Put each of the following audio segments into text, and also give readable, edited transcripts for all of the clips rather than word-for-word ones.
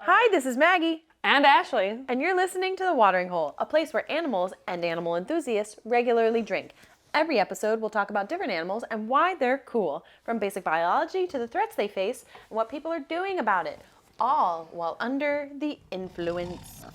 Hi, this is Maggie. And Ashley. And you're listening to The Watering Hole, a place where animals and animal enthusiasts regularly drink. Every episode, we'll talk about different animals and why they're cool, from basic biology to the threats they face and what people are doing about it, all while under the influence.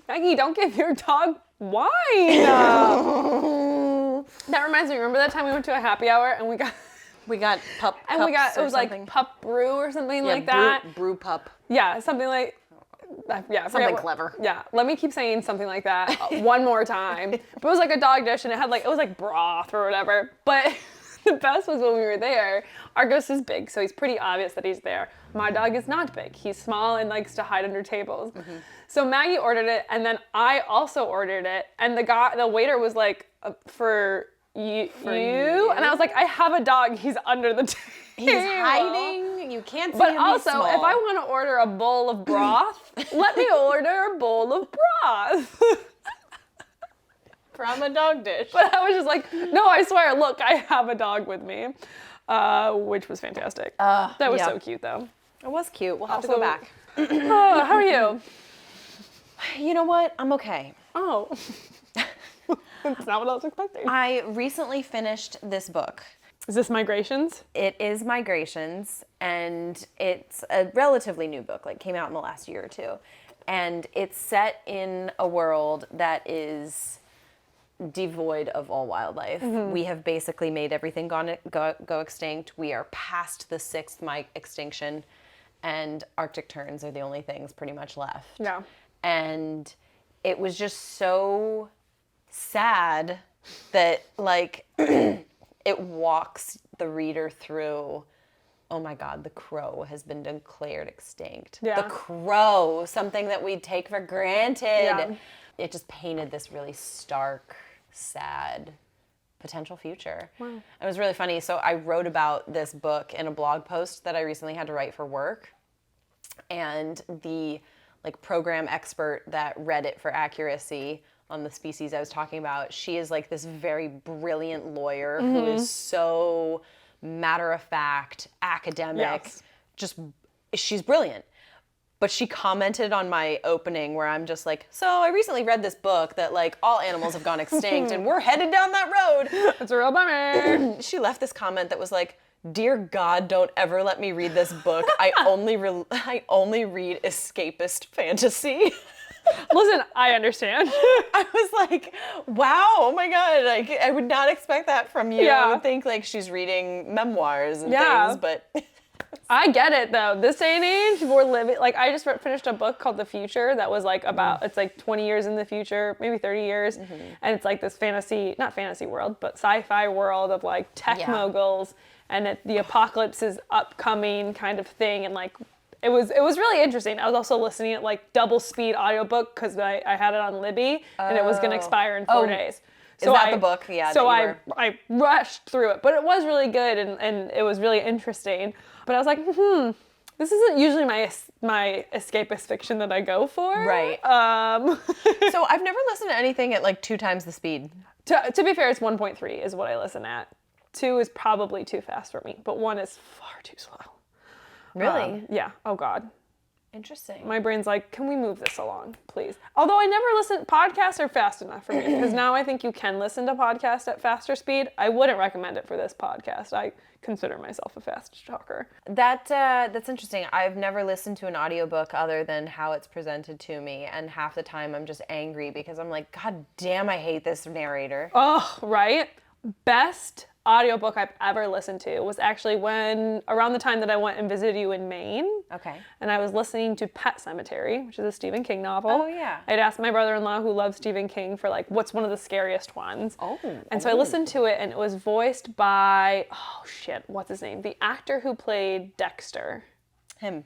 Maggie, don't give your dog wine. That reminds me, remember that time we went to a happy hour and we got pup and we got, it was something. like pup brew or something like that. Brew pup. Yeah, something like, yeah. Something clever. Yeah, let me keep saying something like that one more time. But it was like a dog dish and it was like broth or whatever. But the best was when we were there, Argos is big, so he's pretty obvious that he's there. My dog is not big. He's small and likes to hide under tables. Mm-hmm. So Maggie ordered it, and then I also ordered it, and the waiter was like, for you? And I was like, I have a dog. He's under the table. He's hiding. You can't see but him. But also, also, if I want to order a bowl of broth, let me order a bowl of broth. From a dog dish. But I was just like, no, I swear, look, I have a dog with me, which was fantastic. That was so cute, though. It was cute. We'll have to go back. Oh, how are you? You know what? I'm okay. Oh. That's not what I was expecting. I recently finished this book. Is this Migrations? It is Migrations, and it's a relatively new book, like came out in the last year or two. And it's set in a world that is devoid of all wildlife. Mm-hmm. We have basically made everything go extinct. We are past the sixth extinction, and Arctic terns are the only things pretty much left. Yeah. And it was just so sad that, like, it walks the reader through, oh my God, the crow has been declared extinct. Yeah. The crow, something that we take for granted. Yeah. It just painted this really stark, sad potential future. Wow. It was really funny. So I wrote about this book in a blog post that I recently had to write for work. And the program expert that read it for accuracy on the species I was talking about, she is like this very brilliant lawyer who is so matter-of-fact, academic. Yes. She's brilliant. But she commented on my opening where I'm just like, so I recently read this book that all animals have gone extinct and we're headed down that road. It's a real bummer. She left this comment that was like, dear God, don't ever let me read this book. I only read escapist fantasy. Listen, I understand. I was like, wow, oh my God. I would not expect that from you. Yeah. I would think she's reading memoirs and things, but... I get it though. This day and age, we're living, I just finished a book called The Future that was about, it's 20 years in the future, maybe 30 years. Mm-hmm. And it's this not fantasy world, but sci-fi world of tech moguls, and the apocalypse is upcoming kind of thing. And it was really interesting. I was also listening at double speed audiobook because I had it on Libby and it was going to expire in 4 days. So is that the book? Yeah. So I rushed through it, but it was really good and it was really interesting. But I was like, this isn't usually my escapist fiction that I go for. Right. So I've never listened to anything at 2 times the speed. To be fair, it's 1.3 is what I listen at. 2 is probably too fast for me, but 1 is far too slow. Really? Yeah. Oh God. Interesting. My brain's like, can we move this along, please? Although I never listen, podcasts are fast enough for me because now I think you can listen to podcasts at faster speed. I wouldn't recommend it for this podcast. I consider myself a fast talker. That's interesting. I've never listened to an audiobook other than how it's presented to me, and half the time I'm just angry because I'm like, God damn, I hate this narrator. Oh, right? Best audiobook I've ever listened to was actually around the time that I went and visited you in Maine. Okay. And I was listening to Pet Sematary, which is a Stephen King novel. Oh, yeah. I'd asked my brother-in-law who loves Stephen King for what's one of the scariest ones. Oh. And so I listened to it and it was voiced by, oh shit, what's his name? The actor who played Dexter. Him.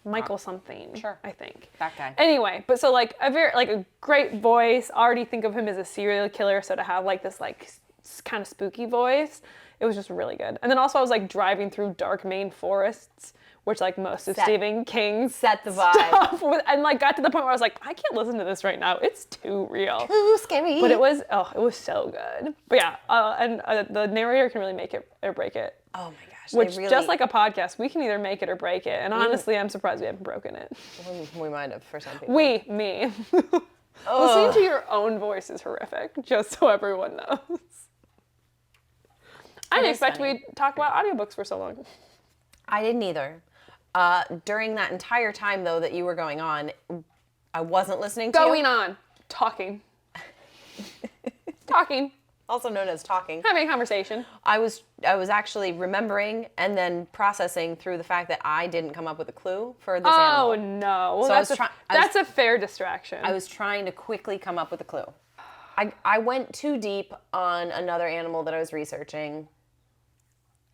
Michael something. Sure. I think. That guy. Anyway, but so a great voice. Already think of him as a serial killer, so to have this kind of spooky voice It was just really good. And then also I was like driving through dark Maine forests, which like most of Stephen King's Set the vibe. stuff with, and like got to the point where I was like, I can't listen to this right now. It's too real. Too scary. But it was so good. But yeah, and the narrator can really make it or break it. Oh my gosh. Which, really, just like a podcast, we can either make it or break it. And honestly, I'm surprised we haven't broken it. we might have for some people. Me. Listening to your own voice is horrific, just so everyone knows. I didn't expect we'd talk about audiobooks for so long. I didn't either. During that entire time, though, that you were going on, I wasn't listening to Going on. Talking. Talking. Also known as talking. Having a conversation. I was actually remembering and then processing through the fact that I didn't come up with a clue for this animal. Oh, no. Well, So that's a fair distraction. I was trying to quickly come up with a clue. I went too deep on another animal that I was researching.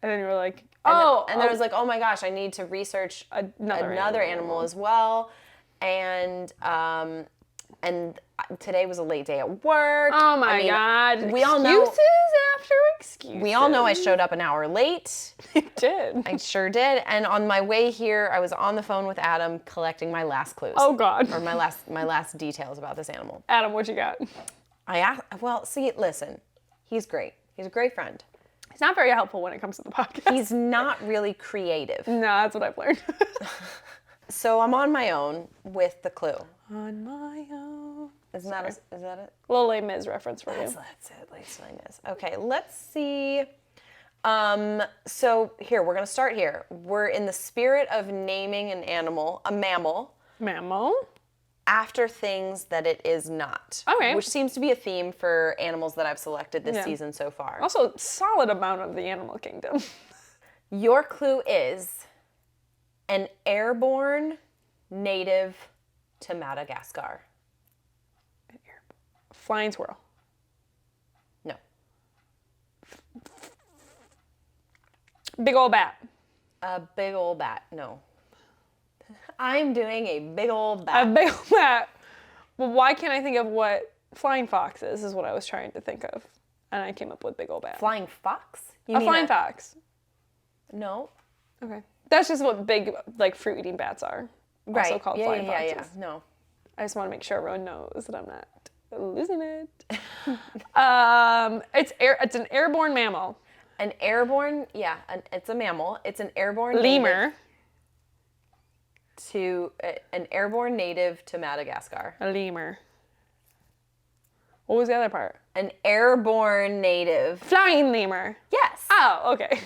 And then you were like, And then I was like, oh my gosh, I need to research Another animal as well. And today was a late day at work. oh my God. We all know. Excuses after excuses. We all know I showed up an hour late. You did. I sure did. And on my way here, I was on the phone with Adam collecting my last clues. Oh God. Or my last details about this animal. Adam, what you got? I asked, well, see, listen, he's great. He's a great friend. It's not very helpful when it comes to the podcast. He's not really creative. No, that's what I've learned. So I'm on my own with the clue. On my own. Is that it? Little Les Mis reference for you. That's it. Les Mis. Okay, let's see. So here, we're going to start here. We're in the spirit of naming an animal, a mammal, Mammal. after things that it is not. Okay. Which seems to be a theme for animals that I've selected this Yeah. season so far. Also, solid amount of the animal kingdom. Your clue is an airborne native to Madagascar. Flying squirrel. No. Big old bat. A big old bat. No. I'm doing a big old A bat. big old bat. Well, why can't I think of what flying fox is what I was trying to think of. And I came up with big old bat. Flying fox? You A mean flying fox. No. Okay. That's just what big, like, fruit-eating bats are. Right. Also called yeah, flying yeah, foxes. yeah. No. I just want to make sure everyone knows that I'm not losing it. It's an airborne mammal. An airborne, yeah, it's a mammal. It's an airborne Lemur. an airborne native to Madagascar. A lemur. What was the other part? An airborne native. Flying lemur. Yes. Oh, okay.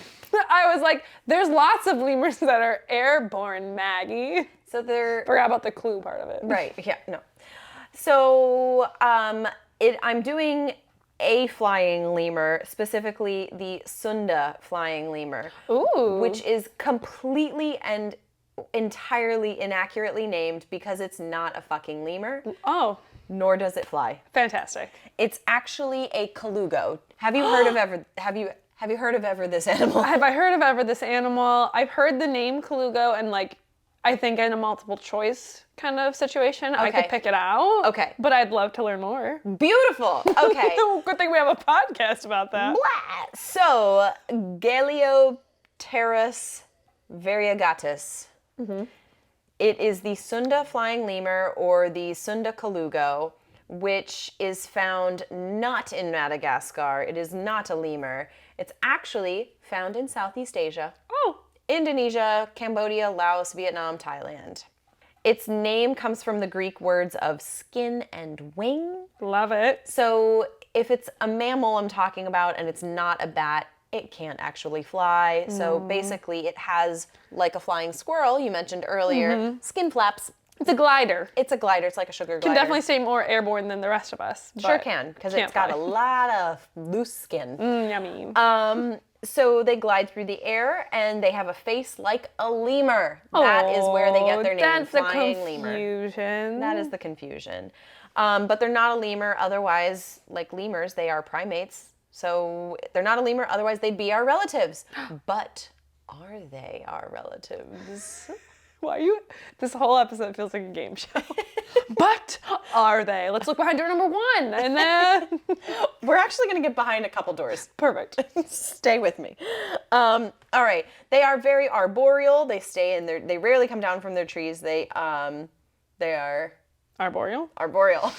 I was like, there's lots of lemurs that are airborne, Maggie. So they're Forgot about the clue part of it. right. Yeah. No. So I'm doing a flying lemur, specifically the Sunda flying lemur, Ooh. which is completely and entirely inaccurately named because it's not a fucking lemur, Oh, nor does it fly. fantastic. It's actually a colugo. Have you heard of ever this animal? Have I heard of ever this animal? I've heard the name colugo, and like, I think in a multiple choice kind of situation, I Okay. could pick it out. Okay. But I'd love to learn more. Beautiful. Okay. Good thing we have a podcast about that. Blah. So, Galeopteris variegatus. It is the Sunda flying lemur, or the Sunda colugo, which is found not in Madagascar. It is not a lemur. It's actually found in Southeast Asia. Oh, Indonesia, Cambodia, Laos, Vietnam, Thailand. Its name comes from the Greek words of skin and wing. love it. So if it's a mammal I'm talking about and it's not a bat, it can't actually fly. So basically it has, like a flying squirrel you mentioned earlier, skin flaps. It's a glider. It's a glider. It's like a sugar glider. Can definitely stay more airborne than the rest of us. Sure but can, because can't it's got fly. a lot of loose skin. Yummy. So they glide through the air, and they have a face like a lemur. That is where they get their name, That's flying the lemur. confusion. That is the confusion. But they're not a lemur. Otherwise, like lemurs, they are primates. So they're not a lemur. Otherwise, they'd be our relatives. But are they our relatives? Why are you? This whole episode feels like a game show. But are they? Let's look behind door number 1, and then We're actually going to get behind a couple doors. perfect. Stay with me. All right. They are very arboreal. They stay in their. They rarely come down from their trees. They are Arboreal. arboreal.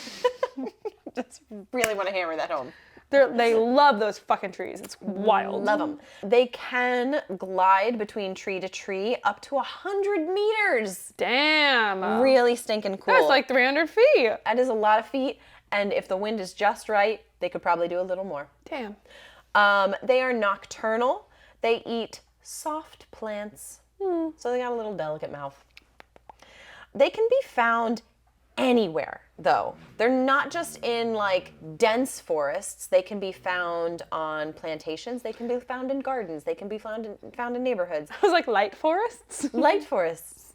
Just really want to hammer that home. They love those fucking trees. It's wild. Love them. They can glide between tree to tree up to 100 meters. Damn. Really stinking cool. That's like 300 feet. That is a lot of feet. And if the wind is just right, they could probably do a little more. Damn. They are nocturnal. They eat soft plants. So they got a little delicate mouth. They can be found anywhere, though. They're not just in like dense forests. They can be found on plantations. They can be found in gardens. They can be found in neighborhoods. I was like light forests. Light forests.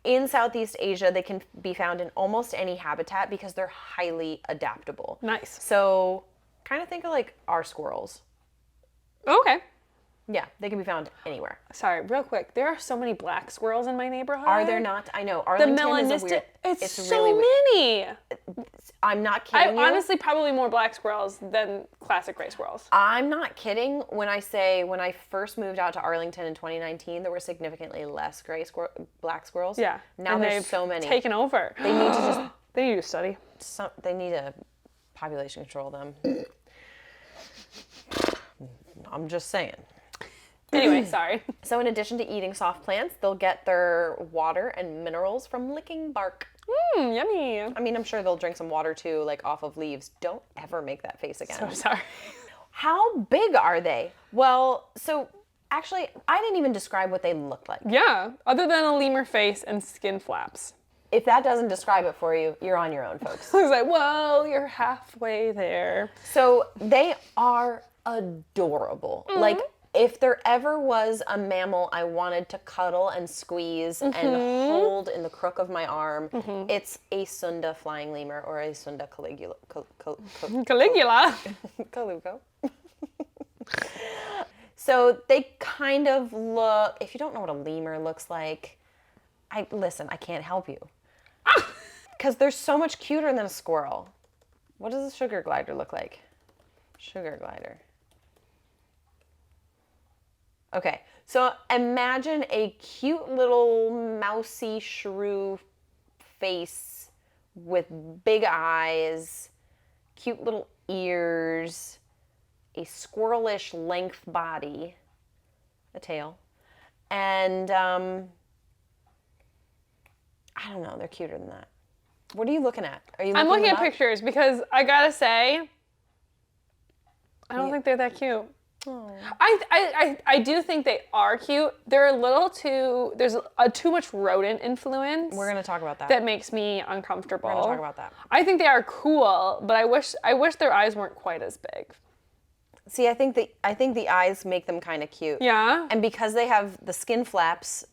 In Southeast Asia, they can be found in almost any habitat because they're highly adaptable. Nice. So kind of think of like our squirrels. Okay. Yeah, they can be found anywewhere. Sorry, real quick. There are so many black squirrels in my neighborhood. Are there not? I know. The Arlington is a melanistic. weird. It's so really weird. many. I'm not I kidding you. honestly probably more black squirrels than classic gray squirrels. I'm not kidding when I say when I first moved out to Arlington in 2019, there were significantly less black squirrels. Yeah. Now and there's they've so many. taken over. They need to just. They need to study. They need to population control them. I'm just saying. Anyway, sorry. So in addition to eating soft plants, they'll get their water and minerals from licking bark. Yummy. I mean, I'm sure they'll drink some water too, like off of leaves. Don't ever make that face again. So sorry. How big are they? Well, so actually, I didn't even describe what they look like. Yeah, other than a lemur face and skin flaps. If that doesn't describe it for you, you're on your own, folks. I was like, well, you're halfway there. So they are adorable. Like, if there ever was a mammal I wanted to cuddle and squeeze and hold in the crook of my arm, it's a Sunda flying lemur or a Sunda Caligula. Caligula. Colugo. So they kind of look, if you don't know what a lemur looks like, I can't help you. Because they're so much cuter than a squirrel. What does a sugar glider look like? Sugar glider. Okay, so imagine a cute little mousy shrew face with big eyes, cute little ears, a squirrelish length body, a tail, and I don't know, they're cuter than that. What are you looking at? Are you? I'm looking them at up? pictures because I gotta say, I don't think they're that cute. Oh. I do think they are cute. They're a little too, there's too much rodent influence. We're gonna talk about that. That makes me uncomfortable. We're gonna talk about that. I think they are cool, but I wish their eyes weren't quite as big. See, I think the eyes make them kind of cute. Yeah. And because they have the skin flaps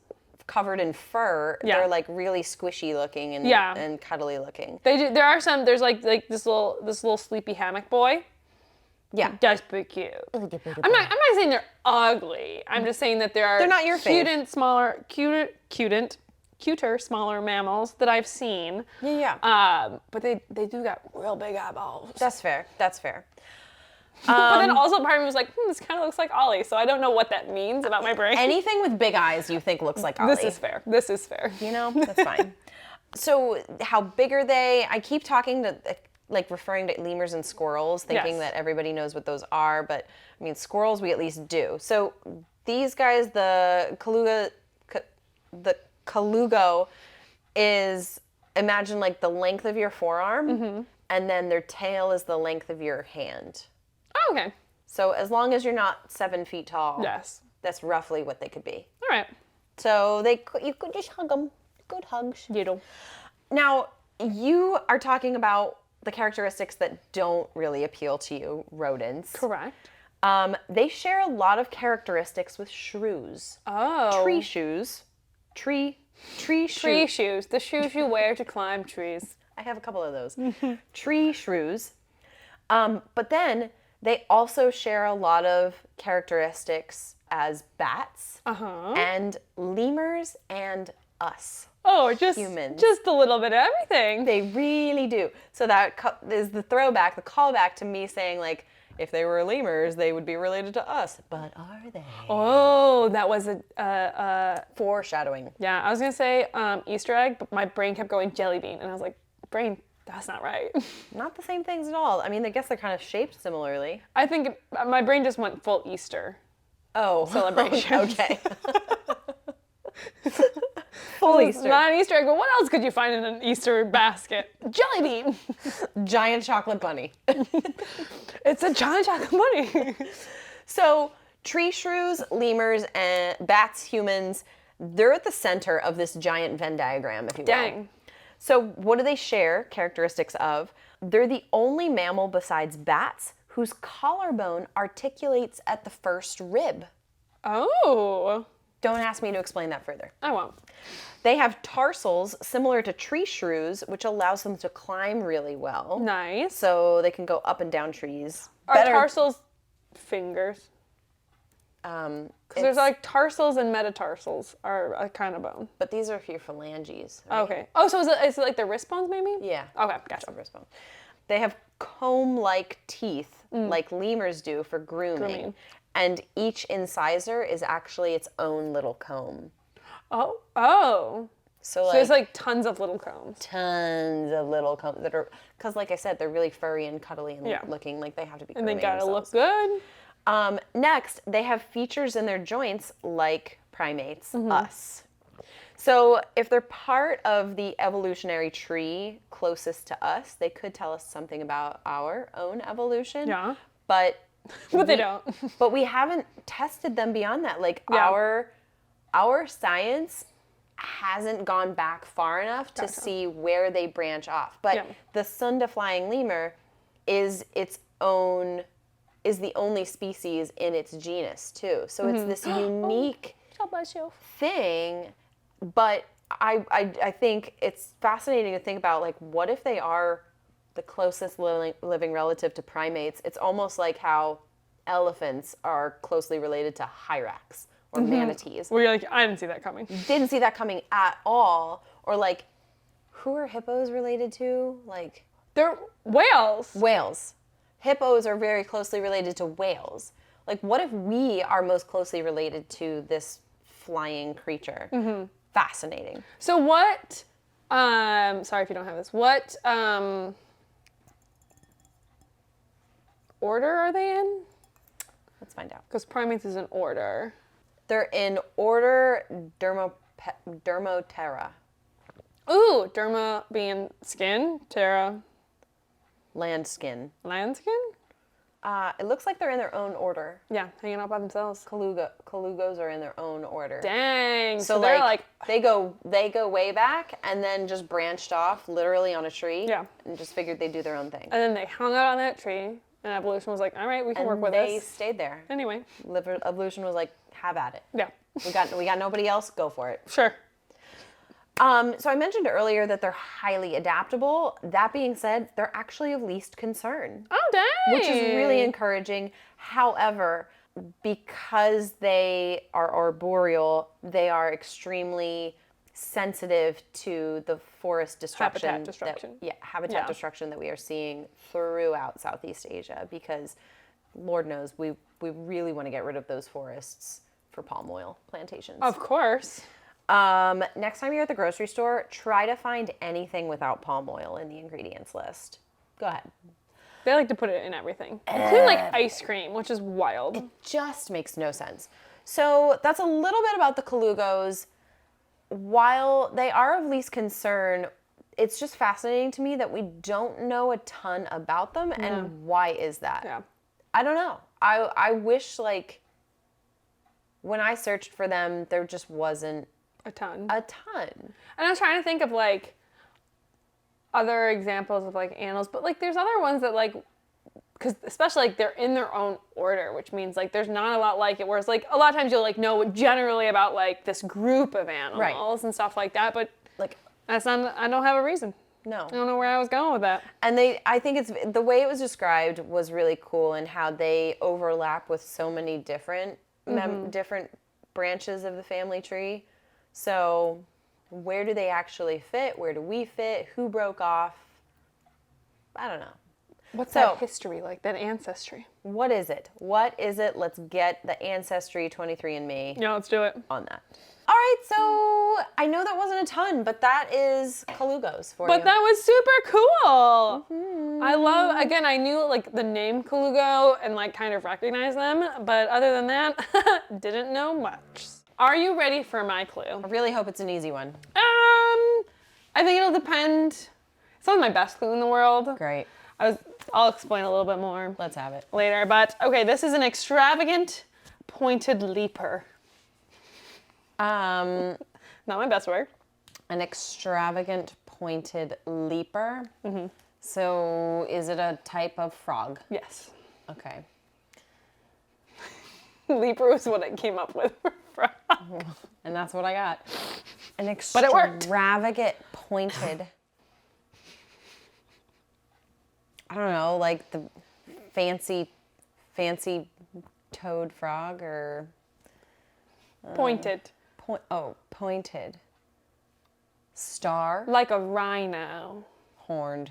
covered in fur, Yeah. they're like really squishy looking and and cuddly looking. They do. There are some. There's like this little sleepy hammock boy. Yeah. That's pretty cute. I'm not saying they're ugly. I'm just saying that They're not your cuter, fave. cuter, smaller mammals that I've seen. Yeah. But they do got real big eyeballs. That's fair. That's fair. But then also part of me was like, this kind of looks like Ollie, so I don't know what that means about my brain. Anything with big eyes you think looks like Ollie. This is fair. This is fair. You know, that's fine. So how big are they? I keep talking to, like referring to lemurs and squirrels, thinking Yes. that everybody knows what those are, but I mean, squirrels we at least do. So these guys, the colugo is, imagine like the length of your forearm, and then their tail is the length of your hand. Oh, okay. So as long as you're not 7 feet tall, Yes. that's roughly what they could be. All right. So you could just hug them. Good hugs. You know. Now, you are talking about the characteristics that don't really appeal to you, rodents. Correct. They share a lot of characteristics with shrews. Oh. Tree shoes. Tree Tree shoes. shoes. The shoes you wear to climb trees. I have a couple of those. Tree shrews. But then they also share a lot of characteristics as bats Uh-huh. and lemurs and us. Oh, just humans. Just a little bit of everything. They really do. So that is the throwback, the callback to me saying, like, if they were lemurs, they would be related to us. But are they? Oh, that was a Foreshadowing. yeah. I was gonna say Easter egg, but my brain kept going jelly bean, and I was like, brain, that's not right. Not the same things at all. I mean, I guess they're kind of shaped similarly. I think my brain just went full Easter Oh. celebration. Okay. Full Easter. Not an Easter egg, but what else could you find in an Easter basket? Jelly bean. Giant chocolate bunny. It's a giant chocolate bunny. So tree shrews, lemurs, and bats, humans, they're at the center of this giant Venn diagram, if you will. Dang. So what do they share characteristics of? They're the only mammal besides bats whose collarbone articulates at the first rib. Oh. Don't ask me to explain that further. I won't. They have tarsals similar to tree shrews, which allows them to climb really well. Nice. So they can go up and down trees. Are tarsals fingers? Because there's like tarsals and metatarsals are a kind of bone. But these are for your phalanges. Right? Okay. Oh, so is it like the wrist bones maybe? Yeah. Okay, gotcha. Wrist bone. They have comb-like teeth, like lemurs do for grooming. And each incisor is actually its own little comb. Oh. So there's like tons of little combs. Tons of little combs that are, because like I said, they're really furry and cuddly and looking like they have to be grooming And they gotta themselves. look good. Next, they have features in their joints like primates, us. So if they're part of the evolutionary tree closest to us, they could tell us something about our own evolution. Yeah. But But they don't. But we haven't tested them beyond that. Like our science hasn't gone back far enough to see where they branch off. But the Sunda-flying lemur is the only species in its genus too. So it's this unique thing. But I think it's fascinating to think about, like, what if they are the closest living relative to primates? It's almost like how elephants are closely related to hyrax or manatees. Where you're like, I didn't see that coming. Didn't see that coming at all. Or like, who are hippos related to? Like, they're whales. Whales. Hippos are very closely related to whales. Like, what if we are most closely related to this flying creature? Fascinating. So what, sorry if you don't have this, what order are they in? Let's find out. Because primates is an order. They're in order Dermoptera. Ooh, derma being skin, ptera, Land skin. land skin? It looks like they're in their own order. Yeah, hanging out by themselves. Colugos are in their own order. Dang. So they're like they go way back and then just branched off literally on a tree. Yeah. And just figured they'd do their own thing. and then they hung out on that tree, and evolution was like, all right, we can work with they this. stayed there. Anyway. Evolution was like, have at it. Yeah. We got nobody else, go for it. Sure. So I mentioned earlier that they're highly adaptable. That being said, they're actually of least concern. Oh, dang. Which is really encouraging. However, because they are arboreal, they are extremely sensitive to the forest destruction. Habitat destruction. Habitat destruction that we are seeing throughout Southeast Asia, because Lord knows we really want to get rid of those forests for palm oil plantations. Of course. Next time you're at the grocery store, try to find anything without palm oil in the ingredients list. Go ahead. They like to put it in everything, including like ice cream, which is wild. It just makes no sense. So that's a little bit about the colugos. While they are of least concern, it's just fascinating to me that we don't know a ton about them. And why is that? Yeah. I don't know. I wish, like, when I searched for them, there just wasn't A ton. a ton. And I was trying to think of like other examples of like animals, but like there's other ones that like, because especially like they're in their own order, which means like there's not a lot like it. Whereas like a lot of times you'll like know generally about like this group of animals and stuff like that, but Like, that's not. I don't have a reason. no. I don't know where I was going with that. And I think it's the way it was described was really cool, and how they overlap with so many different different branches of the family tree. So where do they actually fit? Where do we fit? Who broke off? I don't know. What's that history like, that ancestry? What is it? What is it? Let's get the Ancestry 23andMe Yeah, let's do it. on that. All right, so I know that wasn't a ton, but that is colugos for you. But that was super cool. I love, again, I knew like the name colugo and like kind of recognized them, but other than that, didn't know much. Are you ready for my clue? I really hope it's an easy one. I think it'll depend. It's not my best clue in the world. Great. I'll explain a little bit more. Let's have it. Later, but okay, this is an extravagant pointed leaper. Not my best work. An extravagant pointed leaper. Mm-hmm. So is it a type of frog? Yes. Okay. Leaper was what I came up with for frog. And that's what I got. An But it worked. extravagant pointed. I don't know, like the fancy toad frog or Pointed. Pointed. Star. Like a rhino. Horned.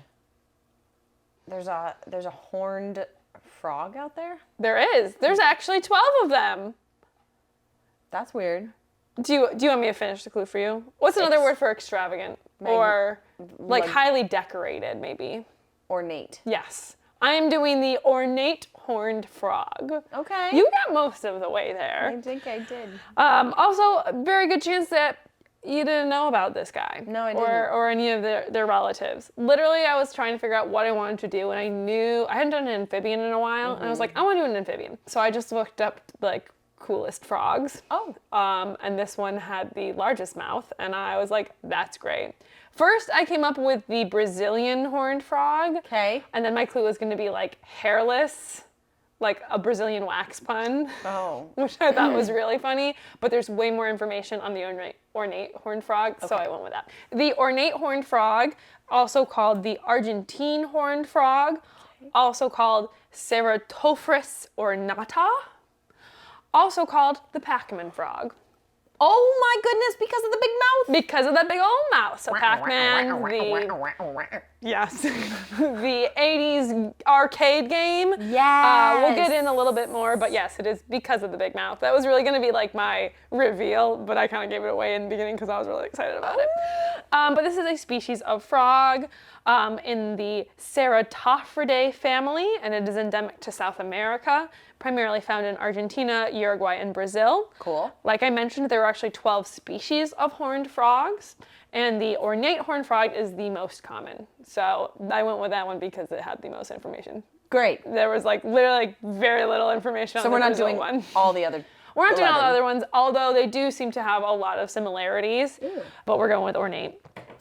There's a horned frog out there? There is. There's actually 12 of them. That's weird. Do you want me to finish the clue for you? What's another word for extravagant? Or like highly decorated, maybe? Ornate. Yes. I am doing the ornate horned frog. Okay. You got most of the way there. I think I did. Also, a very good chance that you didn't know about this guy. No, I didn't. Or any of their relatives. Literally, I was trying to figure out what I wanted to do, and I knew I hadn't done an amphibian in a while, and I was like, I want to do an amphibian. So I just looked up like coolest frogs. Oh. And this one had the largest mouth, and I was like, that's great. First, I came up with the Brazilian horned frog. Okay. And then my clue was going to be like hairless, like a Brazilian wax pun. Oh. Which I thought was really funny. But there's way more information on the ornate horned frog, so I went with that. The ornate horned frog, also called the Argentine horned frog, also called Ceratophrys ornata, also called the Pac Man frog. Oh my goodness, because of the big mouth? Because of that big old mouth. So Pac Man, yes, the 80s arcade game. Yes. We'll get in a little bit more, but yes, it is because of the big mouth. That was really going to be like my reveal, but I kind of gave it away in the beginning because I was really excited about it. But this is a species of frog in the Ceratophryidae family, and it is endemic to South America, primarily found in Argentina, Uruguay, and Brazil. Cool. Like I mentioned, there are actually 12 species of horned frogs, and the ornate horned frog is the most common. So I went with that one because it had the most information. Great. There was like literally like, very little information on the Brazil one. So we're not doing all the other. We're not doing all the other ones, although they do seem to have a lot of similarities. Ooh. But we're going with ornate.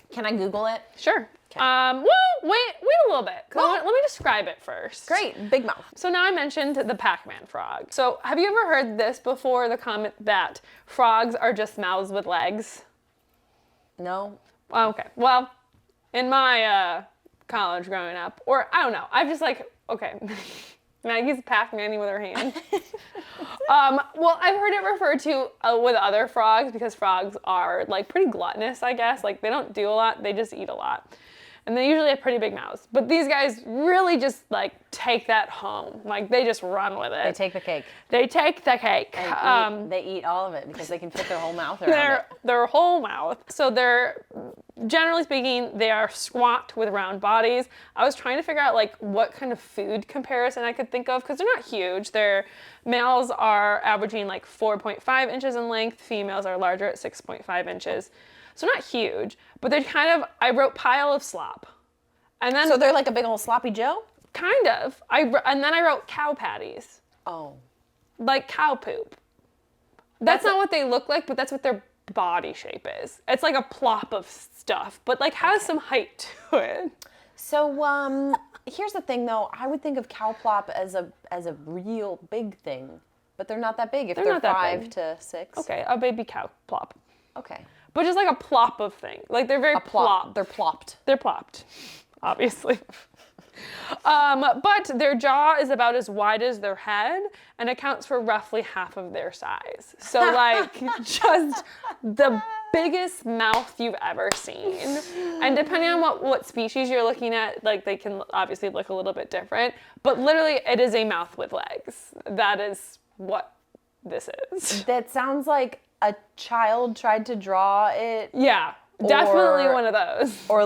Can I Google it? Sure. Okay. Well, wait a little bit. Let me describe it first. Great, big mouth. So now I mentioned the Pac Man frog. So have you ever heard this before, the comment that frogs are just mouths with legs? No. Okay. Well, in my college growing up, or I don't know, I've just like, okay, Maggie's Pac-Man with her hand. Well, I've heard it referred to with other frogs because frogs are like pretty gluttonous, I guess. Like they don't do a lot, they just eat a lot. And they usually have pretty big mouths. But these guys really just like take that home. Like they just run with it. They take the cake. They take the cake. They eat all of it because they can fit their whole mouth around it. Their whole mouth. So they're, generally speaking, they are squat with round bodies. I was trying to figure out like what kind of food comparison I could think of because they're not huge. Their males are averaging like 4.5 inches in length. Females are larger at 6.5 inches. So not huge, but they're kind of, I wrote pile of slop. And then, so they're like a big old sloppy Joe? Kind of. And then I wrote cow patties. Oh. Like cow poop. That's not what they look like, but that's what their body shape is. It's like a plop of stuff, but like has some height to it. So here's the thing though, I would think of cow plop as a real big thing, but they're not that big if they're 5 to 6. Okay, a baby cow plop. Okay. But just like a plop of thing. Like they're very plop. They're plopped. They're plopped, obviously. But their jaw is about as wide as their head and accounts for roughly half of their size. So like just the biggest mouth you've ever seen. And depending on what species you're looking at, like they can obviously look a little bit different, but literally it is a mouth with legs. That is what this is. That sounds like a child tried to draw it. Yeah, definitely one of those. Or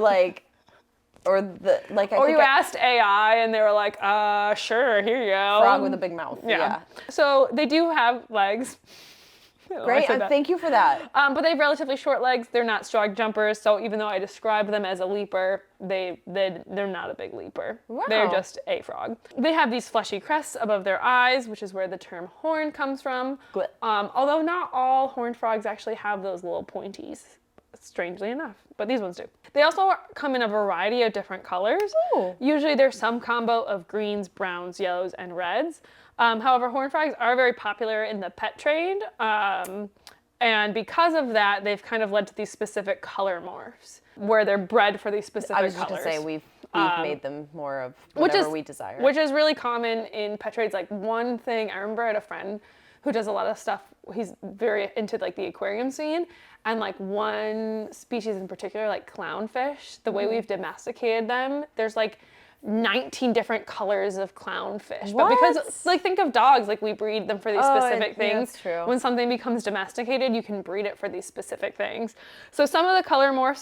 you asked AI and they were like, sure, here you go. Frog with a big mouth. Yeah. So they do have legs. Great, thank you for that. But they have relatively short legs. They're not strong jumpers, so even though I describe them as a leaper, they're not a big leaper. Wow. They're just a frog. They have these fleshy crests above their eyes, which is where the term horn comes from. Although not all horned frogs actually have those little pointies, strangely enough, but these ones do. They also come in a variety of different colors. Ooh. Usually there's some combo of greens, browns, yellows, and reds. However, horned frogs are very popular in the pet trade, and because of that, they've kind of led to these specific color morphs, where they're bred for these specific colors. I was just going to say, we've made them more of whatever we desire. Which is really common in pet trades. Like one thing, I remember I had a friend who does a lot of stuff, he's very into like the aquarium scene, and like one species in particular, like clownfish, the way we've domesticated them, there's like 19 different colors of clownfish. What? But because, like, think of dogs, like we breed them for these specific things. Yeah, that's true. When something becomes domesticated, you can breed it for these specific things. So some of the color morphs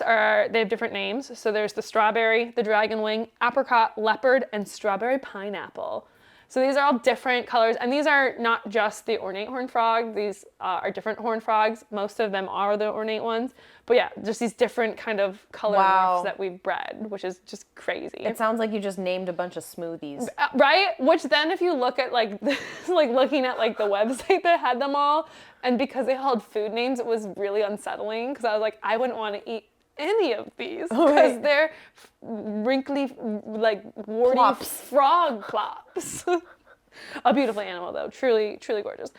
they have different names. So there's the strawberry, the dragon wing, apricot, leopard, and strawberry pineapple. So these are all different colors, and these are not just the ornate horned frog. These are different horned frogs. Most of them are the ornate ones. But yeah, just these different kind of color morphs that we've bred, which is just crazy. It sounds like you just named a bunch of smoothies. Right? Which then if you look at like, like looking at like the website that had them all, and because they held food names, it was really unsettling because I was like, I wouldn't want to eat any of these because they're wrinkly, like warty Plops. frog plops. A beautiful animal though, truly, truly gorgeous.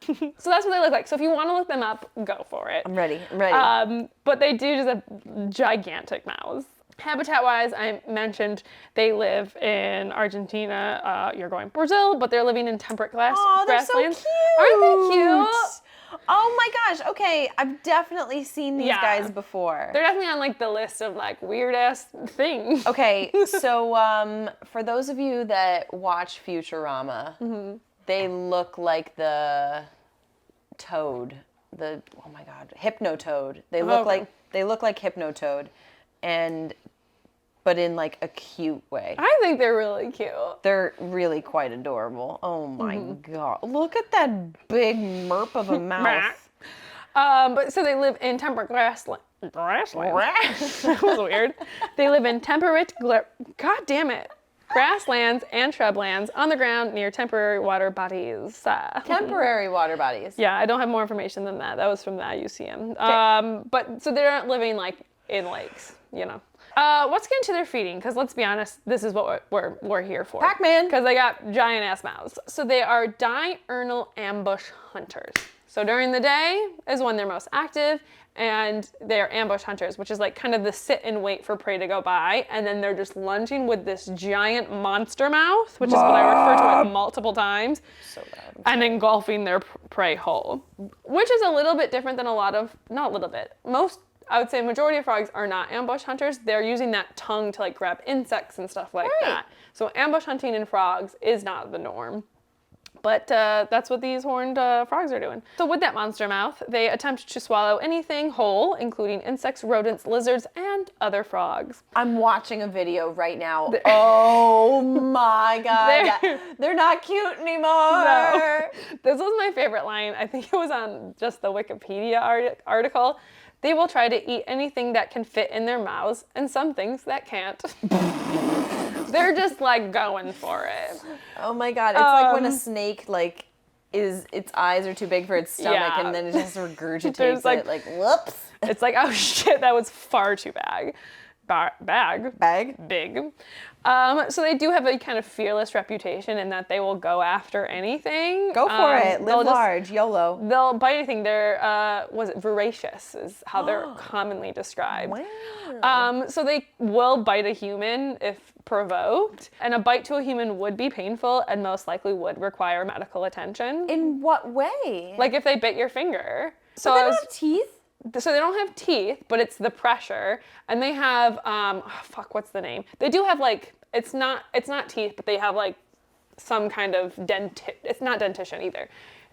So that's what they look like. So if you want to look them up, go for it. I'm ready. But they do just have gigantic mouths. Habitat-wise, I mentioned they live in Argentina. You're going Brazil, but they're living in temperate grasslands. Oh, they're so cute. Aren't they cute? Oh my gosh. Okay, I've definitely seen these guys before. They're definitely on like the list of like weird ass things. Okay, so for those of you that watch Futurama, they look like the toad, oh my god, Hypnotoad. They look like Hypnotoad, but in like a cute way. I think they're really cute. They're really quite adorable. Oh my god. Look at that big merp of a mouth. But so they live in temperate grasslands. That was weird. They live in temperate, god damn it, grasslands and shrublands on the ground near temporary water bodies. Temporary water bodies. Yeah, I don't have more information than that. That was from the IUCN. But so they're not living like in lakes, you know. Let's get into their feeding, because let's be honest, this is what we're here for. Pac Man. Because they got giant ass mouths. So they are diurnal ambush hunters. So during the day is when they're most active, and they are ambush hunters, which is like kind of the sit and wait for prey to go by, and then they're just lunging with this giant monster mouth, which is what I refer to it multiple times, so loud. and engulfing their prey whole, which is a little bit different than not a little bit, I would say majority of frogs are not ambush hunters. They're using that tongue to like grab insects and stuff like that. So ambush hunting in frogs is not the norm. But that's what these horned frogs are doing. So with that monster mouth, they attempt to swallow anything whole, including insects, rodents, lizards, and other frogs. I'm watching a video right now. Oh my god. They're not cute anymore. No. This was my favorite line. I think it was on just the Wikipedia article. They will try to eat anything that can fit in their mouths and some things that can't. They're just like going for it. Oh my god, it's like when a snake its eyes are too big for its stomach and then it just regurgitates it like whoops. It's like, oh shit, that was far too big. So they do have a kind of fearless reputation in that they will go after anything. Go for it. Live large. YOLO. They'll bite anything. They're, voracious is how they're commonly described. Wow. So they will bite a human if provoked, and a bite to a human would be painful and most likely would require medical attention. In what way? Like if they bit your finger. So they don't have teeth? So they don't have teeth, but it's the pressure, and they have what's the name? They do have like it's not teeth, but they have like some kind of it's not dentition either.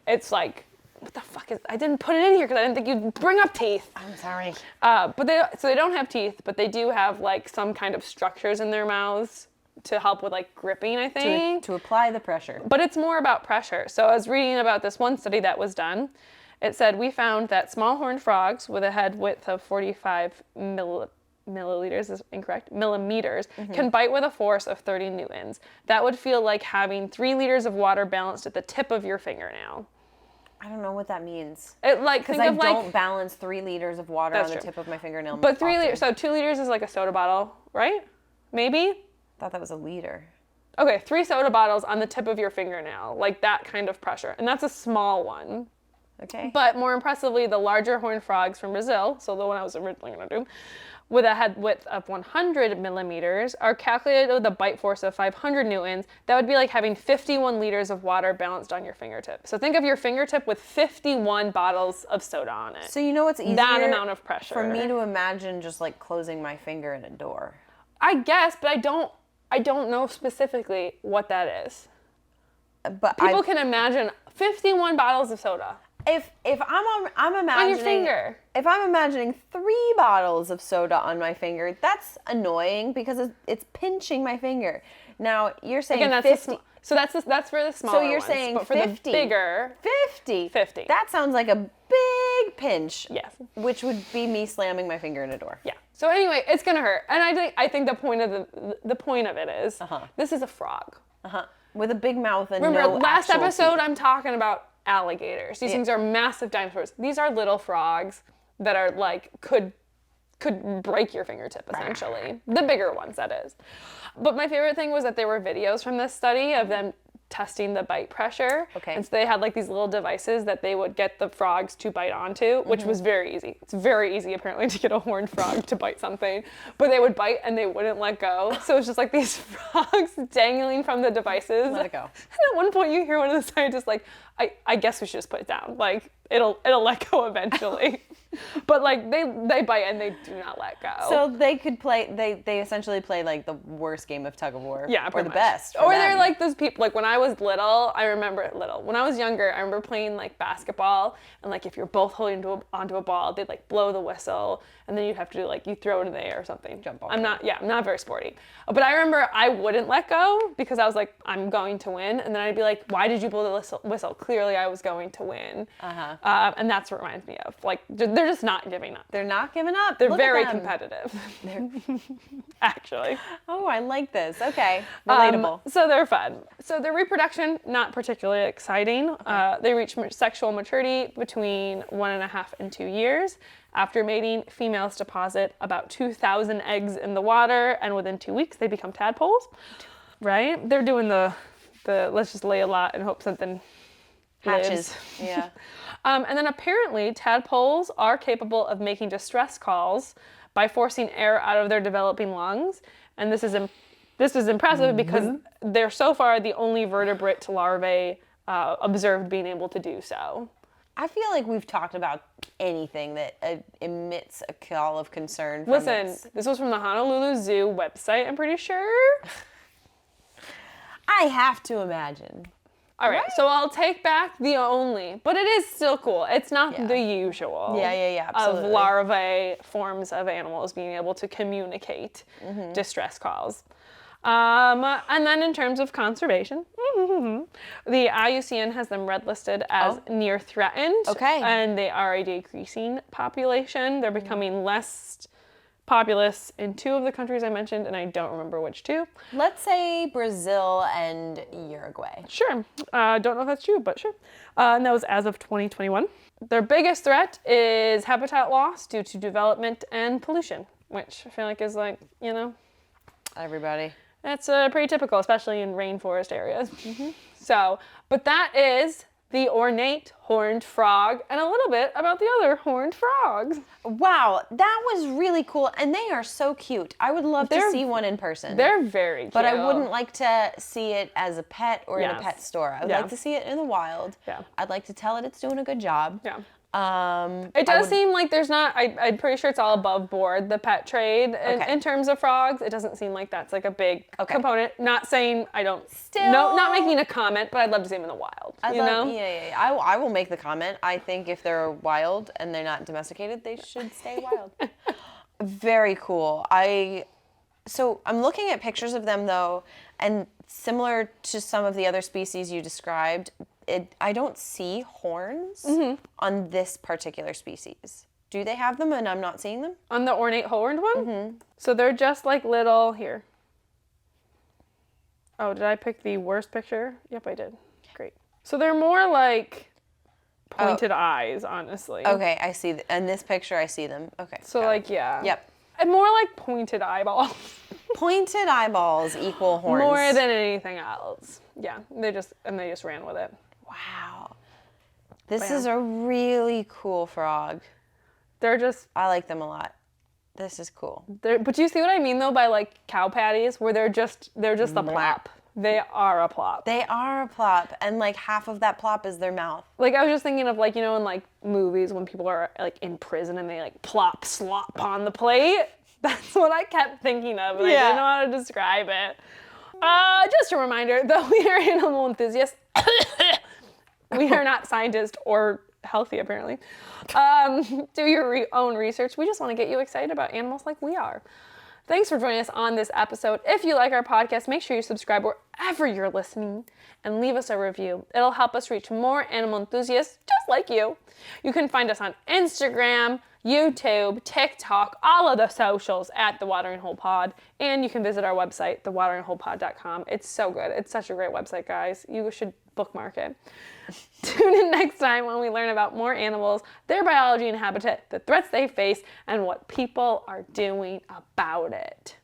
It's like what the fuck is? I didn't put it in here because I didn't think you'd bring up teeth. I'm sorry. But they don't have teeth, but they do have like some kind of structures in their mouths to help with like gripping, I think. To apply the pressure. But it's more about pressure. So I was reading about this one study that was done. It said, we found that small horned frogs with a head width of 45 milliliters is incorrect, millimeters, can bite with a force of 30 newtons. That would feel like having 3 liters of water balanced at the tip of your fingernail. I don't know what that means. It like because I don't balance 3 liters of water on the tip of my fingernail. But 3 liters, so 2 liters is like a soda bottle, right? Maybe? I thought that was a liter. Okay, 3 soda bottles on the tip of your fingernail, like that kind of pressure. And that's a small one. Okay. But more impressively, the larger horned frogs from Brazil, so the one I was originally going to do, with a head width of 100 millimeters, are calculated with a bite force of 500 newtons. That would be like having 51 liters of water balanced on your fingertip. So think of your fingertip with 51 bottles of soda on it. So you know what's easier? That amount of pressure. For me to imagine just like closing my finger in a door. I guess, but I don't know specifically what that is. But people can imagine 51 bottles of soda. If I'm imagining on your finger. If I'm imagining 3 bottles of soda on my finger, that's annoying because it's pinching my finger. Now you're saying again, that's 50. So that's for the smaller So you're ones, saying but for 50. the bigger 50. 50. That sounds like a big pinch. Yes. Which would be me slamming my finger in a door. Yeah. So anyway, it's gonna hurt, and I think the point of it is this is a frog. With a big mouth and remember no last actual episode teeth. I'm talking about alligators. These things are massive dinosaurs. These are little frogs that are like could break your fingertip essentially. The bigger ones, that is. But my favorite thing was that there were videos from this study of them testing the bite pressure. Okay. And so they had like these little devices that they would get the frogs to bite onto, which was very easy. It's very easy apparently to get a horned frog to bite something, but they would bite and they wouldn't let go. So it's just like these frogs dangling from the devices. Let it go. And at one point you hear one of the scientists like, I guess we should just put it down. Like it'll let go eventually. But like they bite and they do not let go. So they could play. They essentially play like the worst game of tug of war. Yeah, or the much. best. Or they're like those people. Like when I was little, when I was younger, I remember playing like basketball, and like if you're both holding onto a ball, they'd like blow the whistle, and then you'd have to do like you throw it in the air or something. Jump off. I'm not very sporty. But I remember I wouldn't let go because I was like, I'm going to win, and then I'd be like, why did you blow the whistle? Clearly I was going to win. And that's what reminds me of. Like they're just not giving up. They're not giving up. They're Look at very them. competitive. Actually. Oh, I like this. Okay. Relatable. So they're fun. So their reproduction, not particularly exciting. They reach sexual maturity between 1.5 and 2 years. After mating, females deposit about 2,000 eggs in the water, and within 2 weeks, they become tadpoles. Right? They're doing the let's just lay a lot and hope something Hatches. lives. Yeah. And then apparently tadpoles are capable of making distress calls by forcing air out of their developing lungs. And this is impressive because they're so far the only vertebrate to larvae observed being able to do so. I feel like we've talked about anything that emits a call of concern. Listen, this was from the Honolulu Zoo website, I'm pretty sure. I have to imagine. All right, so I'll take back the only, but it is still cool. It's not the usual. Yeah, absolutely. Of larvae forms of animals being able to communicate distress calls. And then in terms of conservation, the IUCN has them red listed as near threatened. Okay. And they are a decreasing population. They're becoming less populous in 2 of the countries I mentioned, and I don't remember which 2. Let's say Brazil and Uruguay. Sure. Don't know if that's true, but sure. And that was as of 2021. Their biggest threat is habitat loss due to development and pollution, which I feel like is like, Everybody. that's pretty typical, especially in rainforest areas. So, but that is the ornate horned frog, and a little bit about the other horned frogs. Wow, that was really cool. And they are so cute. I would love to see one in person. They're very cute. But I wouldn't like to see it as a pet or in a Yes. pet store. I would Yeah. like to see it in the wild. Yeah. I'd like to tell it it's doing a good job. Yeah. It It does seem like there's not, I'm pretty sure it's all above board, the pet trade. Okay. In terms of frogs, it doesn't seem like that's like a big Okay. component. Not saying I don't, Still- not making a comment, but I'd love to see them in the wild. Yeah. I will make the comment. I think if they're wild and they're not domesticated, they should stay wild. Very cool. So I'm looking at pictures of them though, and similar to some of the other species you described, I don't see horns on this particular species. Do they have them and I'm not seeing them? On the ornate horned one? So they're just like little, here. Oh, did I pick the worst picture? Yep, I did. Great. So they're more like pointed eyes, honestly. Okay, I see. In this picture, I see them. Okay. So got like, it. yeah. Yep. And more like pointed eyeballs. Pointed eyeballs equal horns. More than anything else. Yeah, they just ran with it. Wow. This Bam. is a really cool frog. They're just, I like them a lot. This is cool. but you see what I mean though by like cow patties where they're just a plop. They are a plop. They are a plop, and like half of that plop is their mouth. Like I was just thinking of like, in like movies when people are like in prison and they like plop slop on the plate. That's what I kept thinking of, and I didn't know how to describe it. Just a reminder, though we are animal enthusiasts, we are not scientists or healthy apparently. Do your own research. We just want to get you excited about animals like we are. Thanks for joining us on this episode. If you like our podcast, make sure you subscribe wherever you're listening and leave us a review. It'll help us reach more animal enthusiasts just like you. You can find us on Instagram, YouTube, TikTok, all of the socials at The Watering Hole Pod. And you can visit our website, thewateringholepod.com. It's so good. It's such a great website, guys. You should bookmark it. Tune in next time when we learn about more animals, their biology and habitat, the threats they face, and what people are doing about it.